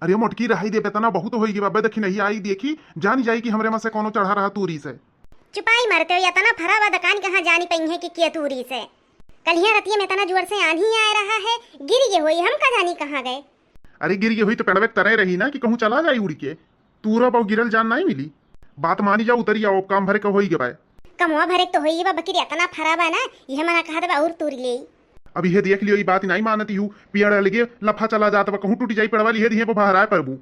अरे मोटकी रही दे बेतना बहुत होगी बाबे देखी नहीं आई देखी जानी जाई कि हमरे में से कोनो चढ़ा रहा तूरी से। चुपाई मरते हो या तना फरा हुआ दुकान कहाँ जानी पई है कि क्या तूरी से। कलिया रतिया में तना जोर से आंधी आ रहा है, गिर गए हुई हम का जानी कहाँ गए। अरे गिर गई हुई तो पेड़वे तरह रही ना कि कहूँ चला जाई उड़ के, तूरा पाऊ गिरल जान नहीं मिली। बात मानी जाओ उतरी आओ काम भरे का होई गए। कमुआ भरे तो होई बा बकरी इतना फरा बा ना ये मना कहा था और तूरी ले। अब ये देख लियो ये बात नहीं मानती हूँ पियड़ लगे लफा चला जाता कहूँ टूटी जाई पड़वा लिए दिए बाहर आए प्रभु।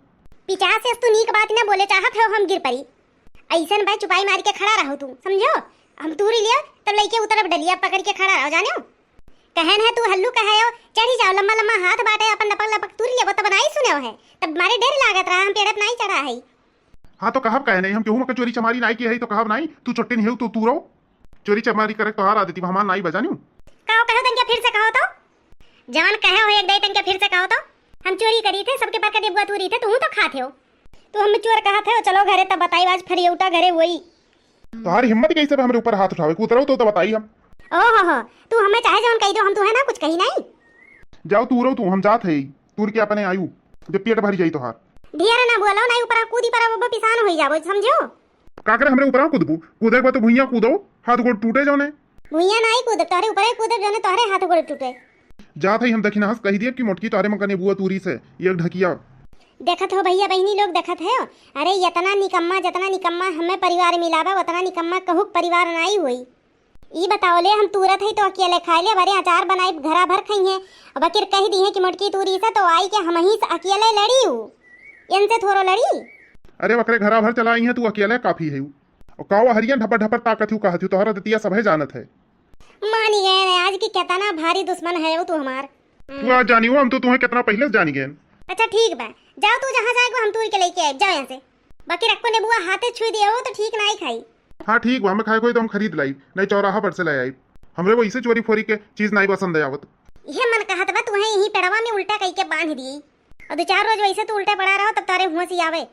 पिचास से तू नीक बात ना बोले चाहत हो हम गिर पड़ी। ऐसन भाई चुपाई मार के खड़ा रहो तू समझो। हम तूरी लियो तब लइके उतर डलिया पकड़ के खड़ा रहो जानो। कहन है तू हल्लू कहे हो चढ़ी जाओ लम्बा लम्बा हाथ बाटे अपन लपक लपक तूरी लेबो तब नहीं सुने है तब मारे डर लागत रहा हम पेड़ पे नहीं चढ़ा है। हाँ तो कहब कहे नहीं हम केहू चोरी चमारी नहीं की है तो कहब नहीं तू चोट्टी नहीं तो तू रहो चोरी चमारी करे तो हार आती हमार नहीं बजानी कहो कहो तंके फिर से कहो तो जवान कहे हो एक दे तंके फिर से कहो तो हम चोरी करी थे सबके पर कदे बुआ तूरी थे तू तो खाते हो तू हम चोर कहा थे चलो घरे तब बताई आज फिर उठा घरे वही तुम्हारी हिम्मत कैसे हमारे ऊपर हाथ उठावे उतरो तो बताई हम। ओहो हो तू हमें चाहे जवन कही दो हम तू है ना कुछ कही नहीं। जाओ तू रहो तू हम जात है तूर के अपने आयु जब पेट भरी जाई तो हार ढेर ना बोलो नहीं ऊपर कूदी पर वो पिसान होई जाबो समझो। का करे हमरे ऊपर कूदबू कूदे के बाद तो भुइया कूदो हाथ गोड़ टूटे जाने भुइया नहीं कूद तोरे ऊपर कूद जने तोरे हाथ गोड़ टूटे। जात है हम दखिना हंस कही दिए कि मोटकी तारे मकने बुआ तूरी से ये ढकिया देखत हो भैया बहनी लोग देखत है। अरे इतना निकम्मा जितना निकम्मा हमें परिवार मिलावा उतना निकम्मा कहूक परिवार नहीं हुई। ई बताओ ले हम तुरत है तो अकेले खाए ले बड़े अचार बनाई घरा भर खाई है अब अकिर कह दी है कि मोटकी तूरी से तो आई के हम ही अकेले लड़ी हूँ इनसे थोड़ो लड़ी। अरे बकरे घरा भर चलाई है तू अकेले काफी है और कावा हरियन ढपर ढपर ताकत हूँ कहती तोहरा दतिया सब है जानत है। मानी गए आज की कितना भारी दुश्मन है वो तू हमार। तू आज जानी हो हम तो तुम्हें कितना पहले जानी गए। अच्छा ठीक बा जाओ तू जहाँ जाएगा हम तूर के लेके आए जाओ यहाँ से। बाकी रखो ने बुआ हाथे छुई दिया हो तो ठीक ना ही खाई। हाँ ठीक हमें खाए कोई तो हम खरीद लाई नहीं चौराहा पर से ले आई हमरे वो इसे चोरी फोरी के चीज नहीं पसंद है आवत। ये मन कहत बा तुम्हें यही पेड़वा में उल्टा कई के बांध दी और 2-4 रोज वैसे तो उल्टा पड़ा रहो तब तारे हुआ सी आवे।